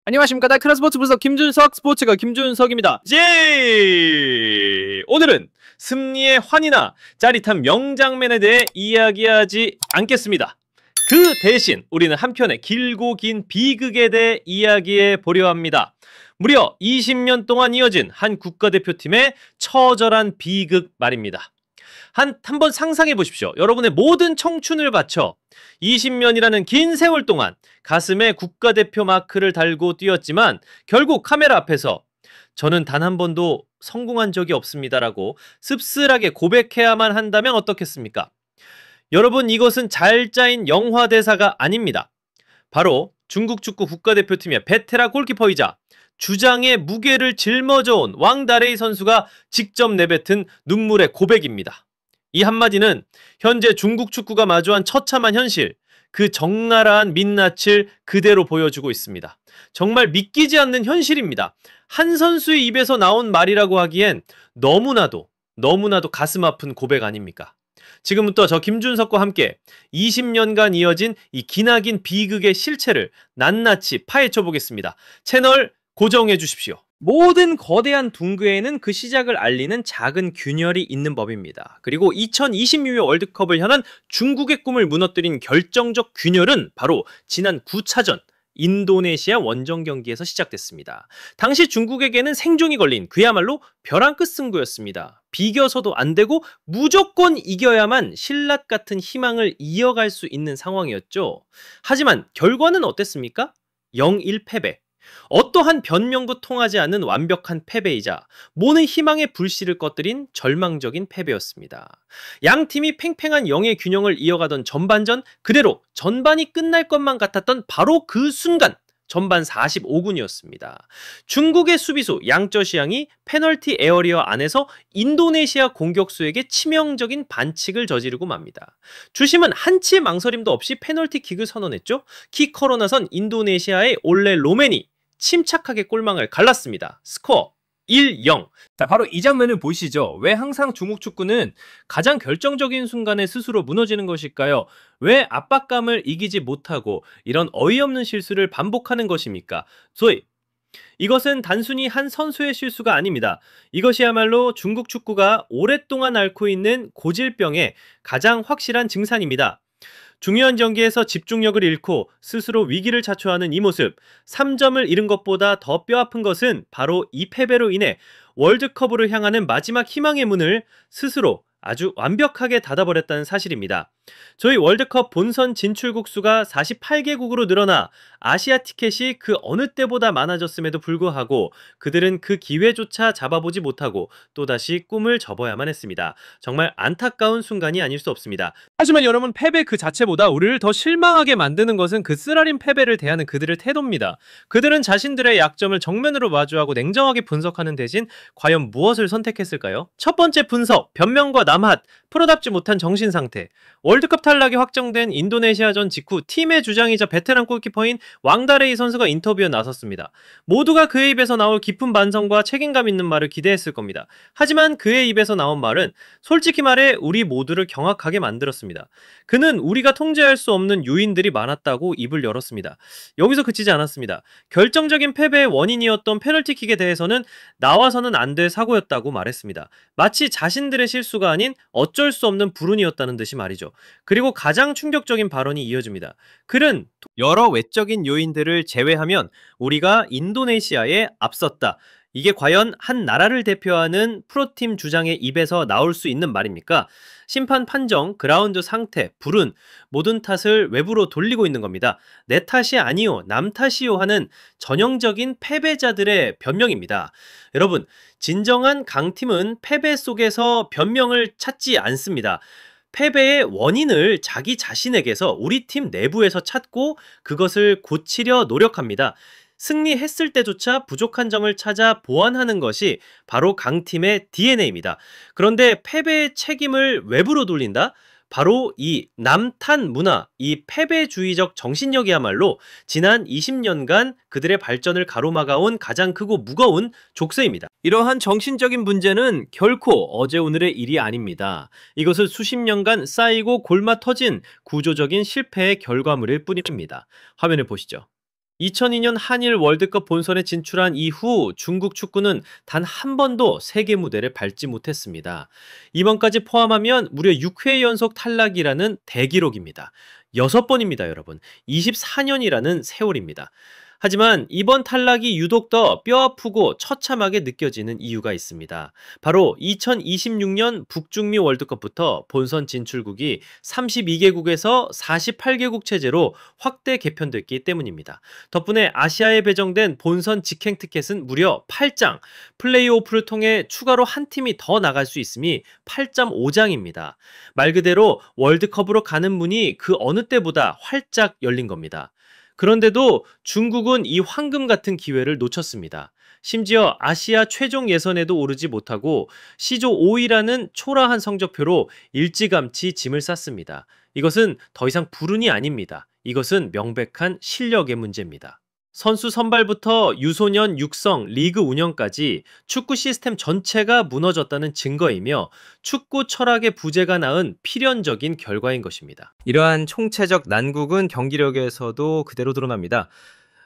안녕하십니까. 날카로운 스포츠 분석 김준석 스포츠가 김준석입니다. 오늘은 승리의 환희나 짜릿한 명장면에 대해 이야기하지 않겠습니다. 그 대신 우리는 한편의 길고 긴 비극에 대해 이야기해 보려 합니다. 무려 20년 동안 이어진 한 국가대표팀의 처절한 비극 말입니다. 한번 상상해 보십시오. 여러분의 모든 청춘을 바쳐 20년이라는 긴 세월 동안 가슴에 국가대표 마크를 달고 뛰었지만 결국 카메라 앞에서 저는 단 한 번도 성공한 적이 없습니다라고 씁쓸하게 고백해야만 한다면 어떻겠습니까? 여러분, 이것은 잘 짜인 영화 대사가 아닙니다. 바로 중국 축구 국가대표팀의 베테랑 골키퍼이자 주장의 무게를 짊어져온 왕다레이 선수가 직접 내뱉은 눈물의 고백입니다. 이 한마디는 현재 중국 축구가 마주한 처참한 현실, 그 적나라한 민낯을 그대로 보여주고 있습니다. 정말 믿기지 않는 현실입니다. 한 선수의 입에서 나온 말이라고 하기엔 너무나도 가슴 아픈 고백 아닙니까? 지금부터 저 김준석과 함께 20년간 이어진 이 기나긴 비극의 실체를 낱낱이 파헤쳐 보겠습니다. 채널 고정해 주십시오. 모든 거대한 둥그에는 그 시작을 알리는 작은 균열이 있는 법입니다. 그리고 2026년 월드컵을 향한 중국의 꿈을 무너뜨린 결정적 균열은 바로 지난 9차전 인도네시아 원정 경기에서 시작됐습니다. 당시 중국에게는 생존이 걸린 그야말로 벼랑 끝 승부였습니다. 비겨서도 안 되고 무조건 이겨야만 신라 같은 희망을 이어갈 수 있는 상황이었죠. 하지만 결과는 어땠습니까? 0-1 패배. 어떠한 변명도 통하지 않는 완벽한 패배이자 모든 희망의 불씨를 꺼뜨린 절망적인 패배였습니다. 양 팀이 팽팽한 영의 균형을 이어가던 전반전, 그대로 전반이 끝날 것만 같았던 바로 그 순간, 전반 45분이었습니다. 중국의 수비수 양쩌시양이 페널티 에어리어 안에서 인도네시아 공격수에게 치명적인 반칙을 저지르고 맙니다. 주심은 한치의 망설임도 없이 페널티킥을 선언했죠. 키커로 나선 인도네시아의 올레 로맨이 침착하게 골망을 갈랐습니다. 스코어 1-0. 자, 바로 이 장면을 보시죠. 왜 항상 중국 축구는 가장 결정적인 순간에 스스로 무너지는 것일까요? 왜 압박감을 이기지 못하고 이런 어이없는 실수를 반복하는 것입니까? 소위 이것은 단순히 한 선수의 실수가 아닙니다. 이것이야말로 중국 축구가 오랫동안 앓고 있는 고질병의 가장 확실한 증상입니다. 중요한 경기에서 집중력을 잃고 스스로 위기를 자초하는 이 모습, 3점을 잃은 것보다 더 뼈아픈 것은 바로 이 패배로 인해 월드컵으로 향하는 마지막 희망의 문을 스스로 아주 완벽하게 닫아버렸다는 사실입니다. 저희 월드컵 본선 진출국 수가 48개국으로 늘어나 아시아 티켓이 그 어느 때보다 많아졌음에도 불구하고 그들은 그 기회조차 잡아보지 못하고 또다시 꿈을 접어야만 했습니다. 정말 안타까운 순간이 아닐 수 없습니다. 하지만 여러분, 패배 그 자체보다 우리를 더 실망하게 만드는 것은 그 쓰라린 패배를 대하는 그들의 태도입니다. 그들은 자신들의 약점을 정면으로 마주하고 냉정하게 분석하는 대신 과연 무엇을 선택했을까요? 첫 번째 분석, 변명과 남핫, 프로답지 못한 정신상태. 월드컵 탈락이 확정된 인도네시아전 직후 팀의 주장이자 베테랑 골키퍼인 왕다레이 선수가 인터뷰에 나섰습니다. 모두가 그의 입에서 나올 깊은 반성과 책임감 있는 말을 기대했을 겁니다. 하지만 그의 입에서 나온 말은 솔직히 말해 우리 모두를 경악하게 만들었습니다. 그는 우리가 통제할 수 없는 요인들이 많았다고 입을 열었습니다. 여기서 그치지 않았습니다. 결정적인 패배의 원인이었던 페널티킥에 대해서는 나와서는 안 될 사고였다고 말했습니다. 마치 자신들의 실수가 아닌 어쩔 수 없는 불운이었다는 듯이 말이죠. 그리고 가장 충격적인 발언이 이어집니다. 그는 여러 외적인 요인들을 제외하면 우리가 인도네시아에 앞섰다. 이게 과연 한 나라를 대표하는 프로팀 주장의 입에서 나올 수 있는 말입니까? 심판 판정, 그라운드 상태, 불운, 모든 탓을 외부로 돌리고 있는 겁니다. 내 탓이 아니요, 남 탓이요 하는 전형적인 패배자들의 변명입니다. 여러분, 진정한 강팀은 패배 속에서 변명을 찾지 않습니다. 패배의 원인을 자기 자신에게서, 우리 팀 내부에서 찾고 그것을 고치려 노력합니다. 승리했을 때조차 부족한 점을 찾아 보완하는 것이 바로 강팀의 DNA입니다. 그런데 패배의 책임을 외부로 돌린다? 바로 이 남탓 문화, 이 패배주의적 정신력이야말로 지난 20년간 그들의 발전을 가로막아온 가장 크고 무거운 족쇄입니다. 이러한 정신적인 문제는 결코 어제 오늘의 일이 아닙니다. 이것은 수십 년간 쌓이고 골마 터진 구조적인 실패의 결과물일 뿐입니다. 화면을 보시죠. 2002년 한일 월드컵 본선에 진출한 이후 중국 축구는 단 한 번도 세계 무대를 밟지 못했습니다. 이번까지 포함하면 무려 6회 연속 탈락이라는 대기록입니다. 6번입니다, 여러분. 24년이라는 세월입니다. 하지만 이번 탈락이 유독 더 뼈아프고 처참하게 느껴지는 이유가 있습니다. 바로 2026년 북중미 월드컵부터 본선 진출국이 32개국에서 48개국 체제로 확대 개편됐기 때문입니다. 덕분에 아시아에 배정된 본선 직행 티켓은 무려 8장, 플레이오프를 통해 추가로 한 팀이 더 나갈 수 있음이 8.5장입니다. 말 그대로 월드컵으로 가는 문이 그 어느 때보다 활짝 열린 겁니다. 그런데도 중국은 이 황금 같은 기회를 놓쳤습니다. 심지어 아시아 최종 예선에도 오르지 못하고 C조 5위라는 초라한 성적표로 일찌감치 짐을 쌌습니다. 이것은 더 이상 불운이 아닙니다. 이것은 명백한 실력의 문제입니다. 선수 선발부터 유소년 육성, 리그 운영까지 축구 시스템 전체가 무너졌다는 증거이며 축구 철학의 부재가 낳은 필연적인 결과인 것입니다. 이러한 총체적 난국은 경기력에서도 그대로 드러납니다.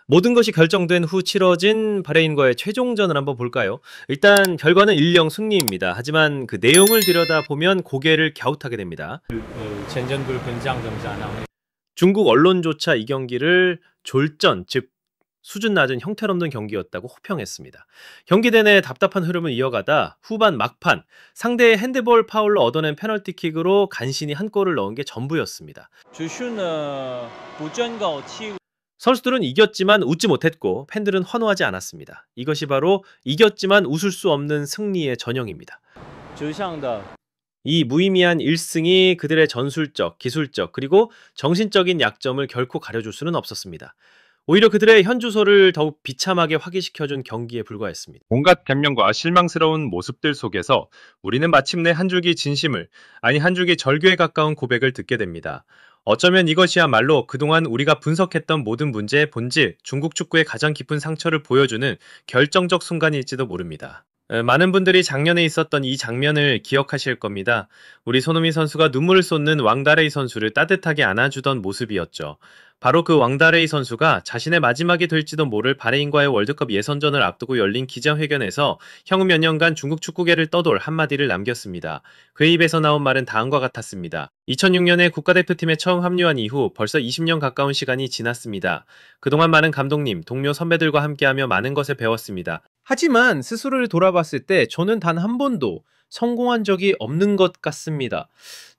모든 것이 결정된 후 치러진 바레인과의 최종전을 한번 볼까요? 일단 결과는 1-0 승리입니다. 하지만 그 내용을 들여다보면 고개를 갸웃하게 됩니다. 중국 언론조차 이 경기를 졸전, 즉 수준 낮은 형태없는 경기였다고 호평했습니다. 경기 내내 답답한 흐름을 이어가다 후반 막판 상대의 핸드볼 파울로 얻어낸 페널티킥으로 간신히 한 골을 넣은 게 전부였습니다. 선수들은 이겼지만 웃지 못했고 팬들은 환호하지 않았습니다. 이것이 바로 이겼지만 웃을 수 없는 승리의 전형입니다. 이 무의미한 1승이 그들의 전술적, 기술적, 그리고 정신적인 약점을 결코 가려줄 수는 없었습니다. 오히려 그들의 현주소를 더욱 비참하게 확인시켜준 경기에 불과했습니다. 온갖 변명과 실망스러운 모습들 속에서 우리는 마침내 한 줄기 진심을, 아니 한 줄기 절규에 가까운 고백을 듣게 됩니다. 어쩌면 이것이야말로 그동안 우리가 분석했던 모든 문제의 본질, 중국 축구의 가장 깊은 상처를 보여주는 결정적 순간일지도 모릅니다. 많은 분들이 작년에 있었던 이 장면을 기억하실 겁니다. 우리 손흥민 선수가 눈물을 쏟는 왕다레이 선수를 따뜻하게 안아주던 모습이었죠. 바로 그 왕다레이 선수가 자신의 마지막이 될지도 모를 바레인과의 월드컵 예선전을 앞두고 열린 기자회견에서 향후 몇 년간 중국 축구계를 떠돌 한마디를 남겼습니다. 그의 입에서 나온 말은 다음과 같았습니다. 2006년에 국가대표팀에 처음 합류한 이후 벌써 20년 가까운 시간이 지났습니다. 그동안 많은 감독님, 동료 선배들과 함께하며 많은 것을 배웠습니다. 하지만 스스로를 돌아봤을 때 저는 단 한 번도 성공한 적이 없는 것 같습니다.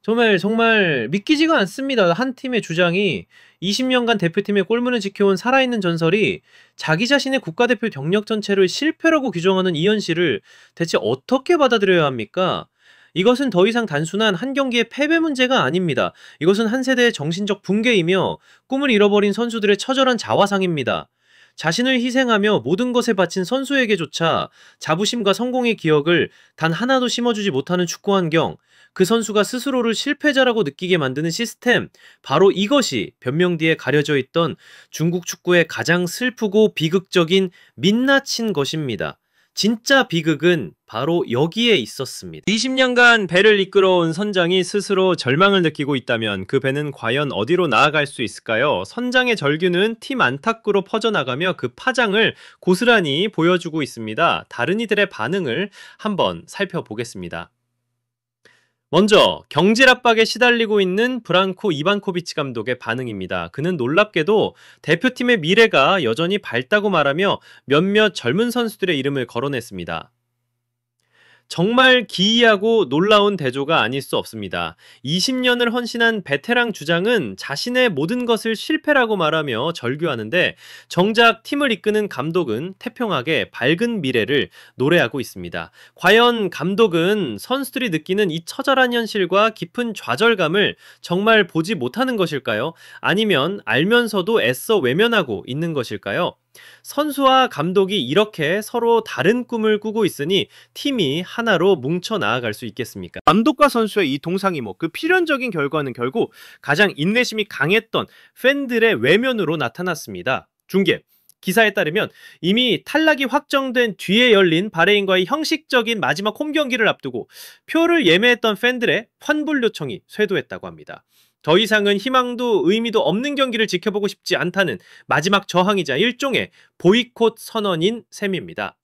정말 믿기지가 않습니다. 한 팀의 주장이 20년간 대표팀의 골문을 지켜온 살아있는 전설이 자기 자신의 국가대표 경력 전체를 실패라고 규정하는 이 현실을 대체 어떻게 받아들여야 합니까? 이것은 더 이상 단순한 한 경기의 패배 문제가 아닙니다. 이것은 한 세대의 정신적 붕괴이며 꿈을 잃어버린 선수들의 처절한 자화상입니다. 자신을 희생하며 모든 것을 바친 선수에게조차 자부심과 성공의 기억을 단 하나도 심어주지 못하는 축구 환경, 그 선수가 스스로를 실패자라고 느끼게 만드는 시스템, 바로 이것이 변명 뒤에 가려져 있던 중국 축구의 가장 슬프고 비극적인 민낯인 것입니다. 진짜 비극은 바로 여기에 있었습니다. 20년간 배를 이끌어온 선장이 스스로 절망을 느끼고 있다면 그 배는 과연 어디로 나아갈 수 있을까요? 선장의 절규는 팀 안팎으로 퍼져나가며 그 파장을 고스란히 보여주고 있습니다. 다른 이들의 반응을 한번 살펴보겠습니다. 먼저 경질 압박에 시달리고 있는 브랑코 이반코비치 감독의 반응입니다. 그는 놀랍게도 대표팀의 미래가 여전히 밝다고 말하며 몇몇 젊은 선수들의 이름을 거론했습니다. 정말 기이하고 놀라운 대조가 아닐 수 없습니다. 20년을 헌신한 베테랑 주장은 자신의 모든 것을 실패라고 말하며 절규하는데 정작 팀을 이끄는 감독은 태평하게 밝은 미래를 노래하고 있습니다. 과연 감독은 선수들이 느끼는 이 처절한 현실과 깊은 좌절감을 정말 보지 못하는 것일까요? 아니면 알면서도 애써 외면하고 있는 것일까요? 선수와 감독이 이렇게 서로 다른 꿈을 꾸고 있으니 팀이 하나로 뭉쳐 나아갈 수 있겠습니까? 감독과 선수의 이 동상이목, 그 필연적인 결과는 결국 가장 인내심이 강했던 팬들의 외면으로 나타났습니다. 중계, 기사에 따르면 이미 탈락이 확정된 뒤에 열린 바레인과의 형식적인 마지막 홈 경기를 앞두고 표를 예매했던 팬들의 환불 요청이 쇄도했다고 합니다. 더 이상은 희망도 의미도 없는 경기를 지켜보고 싶지 않다는 마지막 저항이자 일종의 보이콧 선언인 셈입니다.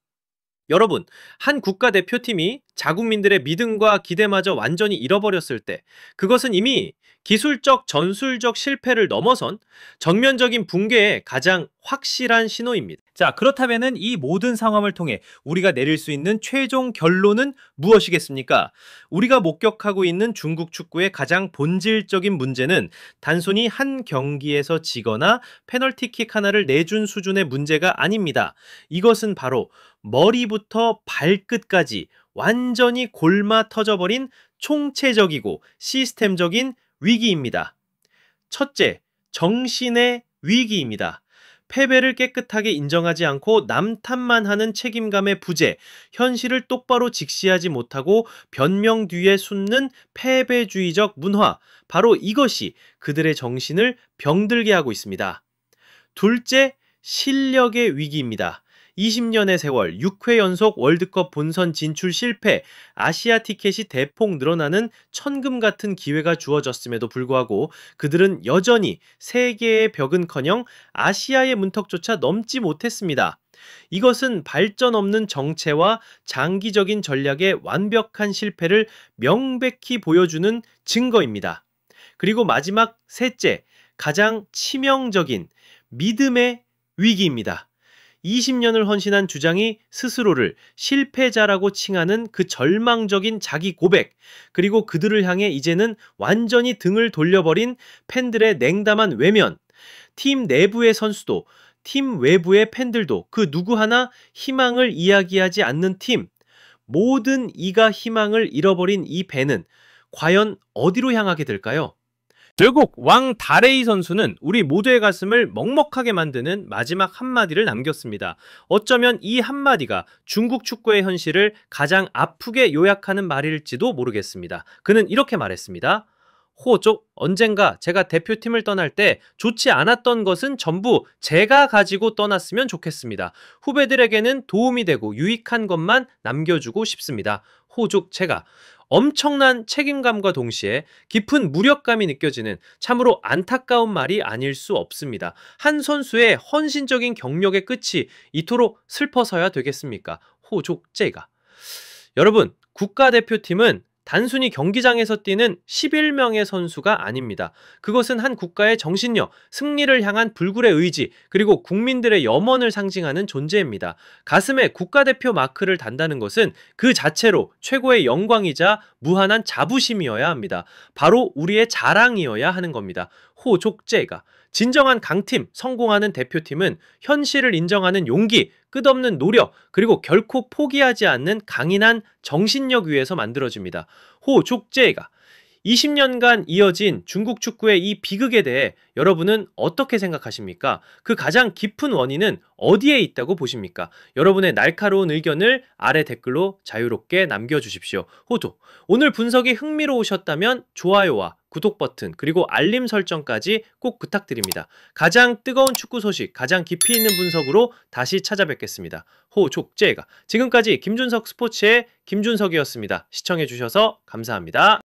여러분, 한 국가대표팀이 자국민들의 믿음과 기대마저 완전히 잃어버렸을 때 그것은 이미 기술적, 전술적 실패를 넘어선 전면적인 붕괴의 가장 확실한 신호입니다. 자, 그렇다면은 이 모든 상황을 통해 우리가 내릴 수 있는 최종 결론은 무엇이겠습니까? 우리가 목격하고 있는 중국 축구의 가장 본질적인 문제는 단순히 한 경기에서 지거나 페널티킥 하나를 내준 수준의 문제가 아닙니다. 이것은 바로 머리부터 발끝까지 완전히 골마 터져버린 총체적이고 시스템적인 위기입니다. 첫째, 정신의 위기입니다. 패배를 깨끗하게 인정하지 않고 남 탓만 하는 책임감의 부재, 현실을 똑바로 직시하지 못하고 변명 뒤에 숨는 패배주의적 문화, 바로 이것이 그들의 정신을 병들게 하고 있습니다. 둘째, 실력의 위기입니다. 20년의 세월, 6회 연속 월드컵 본선 진출 실패, 아시아 티켓이 대폭 늘어나는 천금 같은 기회가 주어졌음에도 불구하고 그들은 여전히 세계의 벽은커녕 아시아의 문턱조차 넘지 못했습니다. 이것은 발전 없는 정체와 장기적인 전략의 완벽한 실패를 명백히 보여주는 증거입니다. 그리고 마지막 셋째, 가장 치명적인 믿음의 위기입니다. 20년을 헌신한 주장이 스스로를 실패자라고 칭하는 그 절망적인 자기 고백, 그리고 그들을 향해 이제는 완전히 등을 돌려버린 팬들의 냉담한 외면, 팀 내부의 선수도, 팀 외부의 팬들도 그 누구 하나 희망을 이야기하지 않는 팀, 모든 이가 희망을 잃어버린 이 배는 과연 어디로 향하게 될까요? 결국 왕 다레이 선수는 우리 모두의 가슴을 먹먹하게 만드는 마지막 한마디를 남겼습니다. 어쩌면 이 한마디가 중국 축구의 현실을 가장 아프게 요약하는 말일지도 모르겠습니다. 그는 이렇게 말했습니다. 호쪽, 언젠가 제가 대표팀을 떠날 때 좋지 않았던 것은 전부 제가 가지고 떠났으면 좋겠습니다. 후배들에게는 도움이 되고 유익한 것만 남겨주고 싶습니다. 호족 제가. 엄청난 책임감과 동시에 깊은 무력감이 느껴지는 참으로 안타까운 말이 아닐 수 없습니다. 한 선수의 헌신적인 경력의 끝이 이토록 슬퍼서야 되겠습니까? 호족제가. 여러분, 국가대표팀은 단순히 경기장에서 뛰는 11명의 선수가 아닙니다. 그것은 한 국가의 정신력, 승리를 향한 불굴의 의지, 그리고 국민들의 염원을 상징하는 존재입니다. 가슴에 국가대표 마크를 단다는 것은 그 자체로 최고의 영광이자 무한한 자부심이어야 합니다. 바로 우리의 자랑이어야 하는 겁니다. 호족제가. 진정한 강팀, 성공하는 대표팀은 현실을 인정하는 용기, 끝없는 노력, 그리고 결코 포기하지 않는 강인한 정신력 위에서 만들어집니다. 호족제가. 20년간 이어진 중국 축구의 이 비극에 대해 여러분은 어떻게 생각하십니까? 그 가장 깊은 원인은 어디에 있다고 보십니까? 여러분의 날카로운 의견을 아래 댓글로 자유롭게 남겨주십시오. 호도, 오늘 분석이 흥미로우셨다면 좋아요와 구독 버튼 그리고 알림 설정까지 꼭 부탁드립니다. 가장 뜨거운 축구 소식, 가장 깊이 있는 분석으로 다시 찾아뵙겠습니다. 호족제가. 지금까지 김준석 스포츠의 김준석이었습니다. 시청해주셔서 감사합니다.